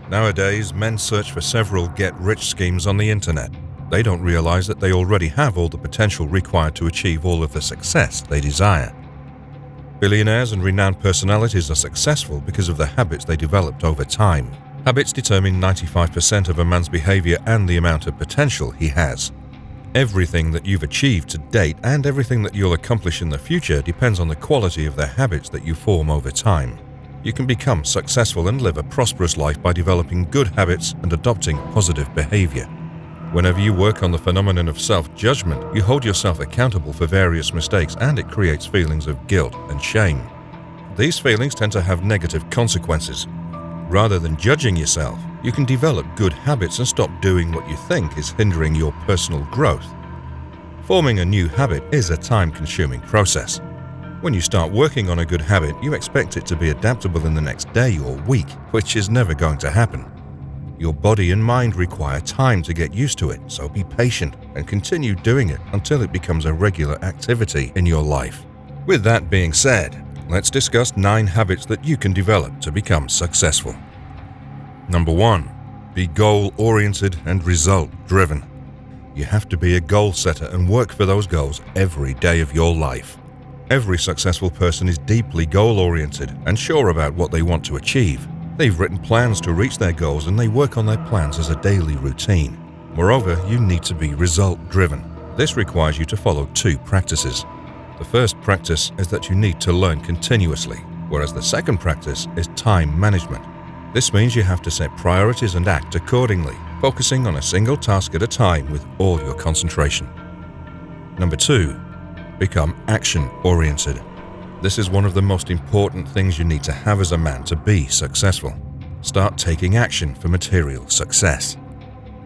Nowadays, men search for several get-rich schemes on the internet. They don't realize that they already have all the potential required to achieve all of the success they desire. Billionaires and renowned personalities are successful because of the habits they developed over time. Habits determine 95% of a man's behavior and the amount of potential he has. Everything that you've achieved to date and everything that you'll accomplish in the future depends on the quality of the habits that you form over time. You can become successful and live a prosperous life by developing good habits and adopting positive behavior. Whenever you work on the phenomenon of self-judgment, you hold yourself accountable for various mistakes and it creates feelings of guilt and shame. These feelings tend to have negative consequences. Rather than judging yourself, you can develop good habits and stop doing what you think is hindering your personal growth. Forming a new habit is a time-consuming process. When you start working on a good habit, you expect it to be adaptable in the next day or week, which is never going to happen. Your body and mind require time to get used to it, so be patient and continue doing it until it becomes a regular activity in your life. With that being said, let's discuss 9 habits that you can develop to become successful. Number 1. Be goal-oriented and result-driven. You have to be a goal setter and work for those goals every day of your life. Every successful person is deeply goal-oriented and sure about what they want to achieve. They've written plans to reach their goals and they work on their plans as a daily routine. Moreover, you need to be result-driven. This requires you to follow 2 practices. The first practice is that you need to learn continuously, whereas the second practice is time management. This means you have to set priorities and act accordingly, focusing on a single task at a time with all your concentration. Number 2. Become action-oriented. This is one of the most important things you need to have as a man to be successful. Start taking action for material success.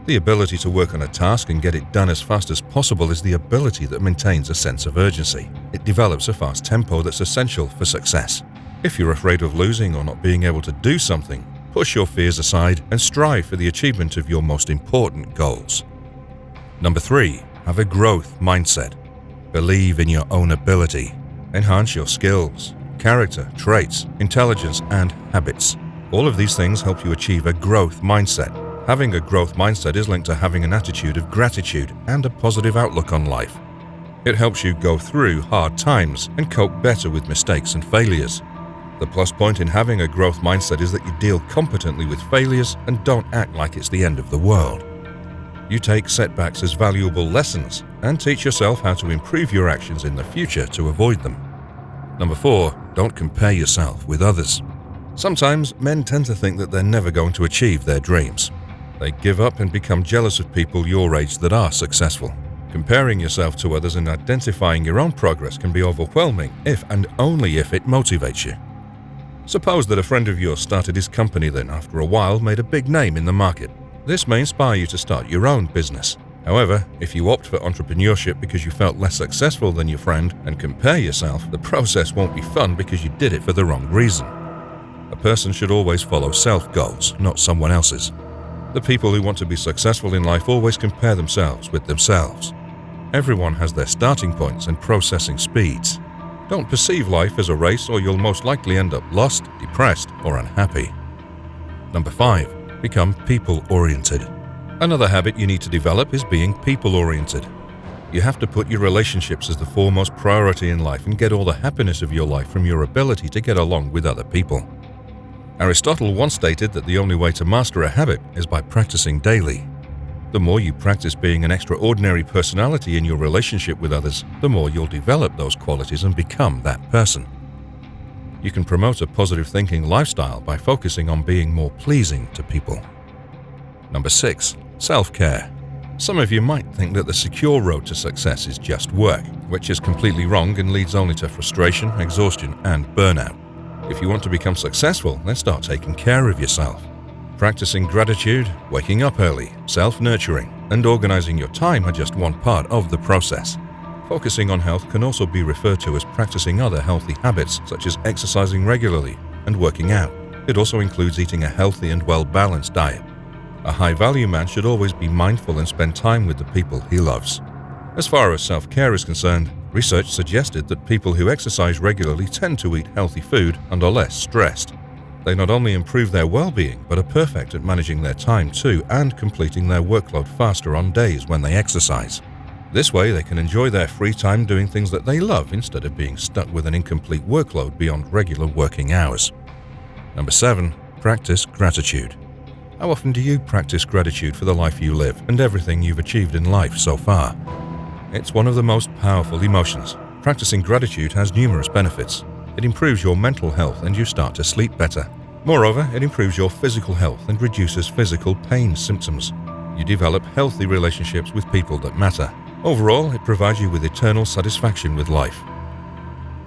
The ability to work on a task and get it done as fast as possible is the ability that maintains a sense of urgency. It develops a fast tempo that's essential for success. If you're afraid of losing or not being able to do something, push your fears aside and strive for the achievement of your most important goals. Number 3. Have a growth mindset. Believe in your own ability. Enhance your skills, character, traits, intelligence, and habits. All of these things help you achieve a growth mindset. Having a growth mindset is linked to having an attitude of gratitude and a positive outlook on life. It helps you go through hard times and cope better with mistakes and failures. The plus point in having a growth mindset is that you deal competently with failures and don't act like it's the end of the world. You take setbacks as valuable lessons and teach yourself how to improve your actions in the future to avoid them. Number 4. Don't compare yourself with others. Sometimes men tend to think that they're never going to achieve their dreams. They give up and become jealous of people your age that are successful. Comparing yourself to others and identifying your own progress can be overwhelming if and only if it motivates you. Suppose that a friend of yours started his company, then after a while made a big name in the market. This may inspire you to start your own business. However, if you opt for entrepreneurship because you felt less successful than your friend and compare yourself, the process won't be fun because you did it for the wrong reason. A person should always follow self-goals, not someone else's. The people who want to be successful in life always compare themselves with themselves. Everyone has their starting points and processing speeds. Don't perceive life as a race or you'll most likely end up lost, depressed, or unhappy. Number 5. Become people-oriented. Another habit you need to develop is being people-oriented. You have to put your relationships as the foremost priority in life and get all the happiness of your life from your ability to get along with other people. Aristotle once stated that the only way to master a habit is by practicing daily. The more you practice being an extraordinary personality in your relationship with others, the more you'll develop those qualities and become that person. You can promote a positive thinking lifestyle by focusing on being more pleasing to people. Number 6. Self-care. Some of you might think that the secure road to success is just work, which is completely wrong and leads only to frustration, exhaustion, and burnout. If you want to become successful, then start taking care of yourself. Practicing gratitude, waking up early, self-nurturing, and organizing your time are just one part of the process. Focusing on health can also be referred to as practicing other healthy habits such as exercising regularly and working out. It also includes eating a healthy and well-balanced diet. A high-value man should always be mindful and spend time with the people he loves. As far as self-care is concerned, research suggested that people who exercise regularly tend to eat healthy food and are less stressed. They not only improve their well-being, but are perfect at managing their time too and completing their workload faster on days when they exercise. This way, they can enjoy their free time doing things that they love instead of being stuck with an incomplete workload beyond regular working hours. Number 7. Practice gratitude. How often do you practice gratitude for the life you live and everything you've achieved in life so far? It's one of the most powerful emotions. Practicing gratitude has numerous benefits. It improves your mental health and you start to sleep better. Moreover, it improves your physical health and reduces physical pain symptoms. You develop healthy relationships with people that matter. Overall, it provides you with eternal satisfaction with life.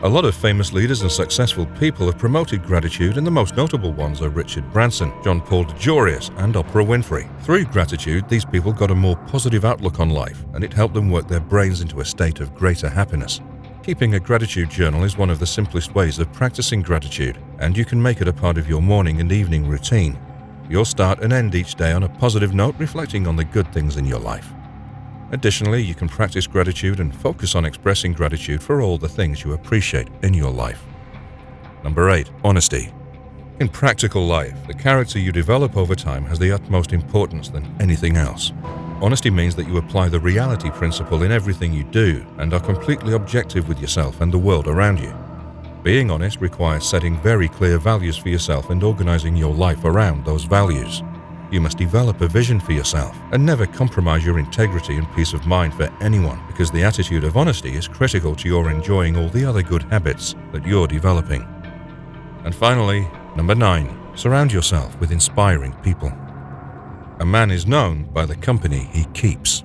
A lot of famous leaders and successful people have promoted gratitude, and the most notable ones are Richard Branson, John Paul DeJoria, and Oprah Winfrey. Through gratitude, these people got a more positive outlook on life, and it helped them work their brains into a state of greater happiness. Keeping a gratitude journal is one of the simplest ways of practicing gratitude, and you can make it a part of your morning and evening routine. You'll start and end each day on a positive note, reflecting on the good things in your life. Additionally, you can practice gratitude and focus on expressing gratitude for all the things you appreciate in your life. Number 8. Honesty. In practical life, the character you develop over time has the utmost importance than anything else. Honesty means that you apply the reality principle in everything you do and are completely objective with yourself and the world around you. Being honest requires setting very clear values for yourself and organizing your life around those values. You must develop a vision for yourself and never compromise your integrity and peace of mind for anyone, because the attitude of honesty is critical to your enjoying all the other good habits that you're developing. And finally, number 9, surround yourself with inspiring people. A man is known by the company he keeps.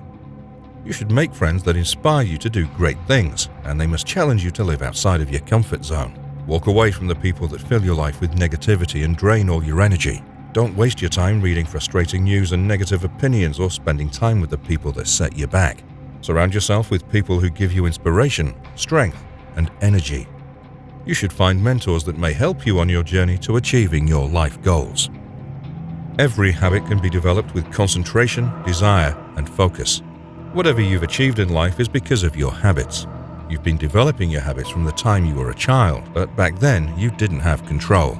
You should make friends that inspire you to do great things, and they must challenge you to live outside of your comfort zone. Walk away from the people that fill your life with negativity and drain all your energy. Don't waste your time reading frustrating news and negative opinions or spending time with the people that set you back. Surround yourself with people who give you inspiration, strength, and energy. You should find mentors that may help you on your journey to achieving your life goals. Every habit can be developed with concentration, desire, and focus. Whatever you've achieved in life is because of your habits. You've been developing your habits from the time you were a child, but back then you didn't have control.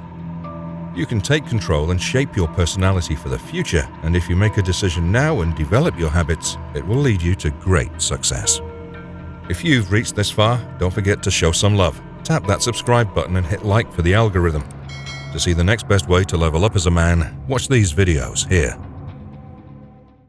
You can take control and shape your personality for the future, and if you make a decision now and develop your habits, it will lead you to great success. If you've reached this far, don't forget to show some love. Tap that subscribe button and hit like for the algorithm. To see the next best way to level up as a man, watch these videos here.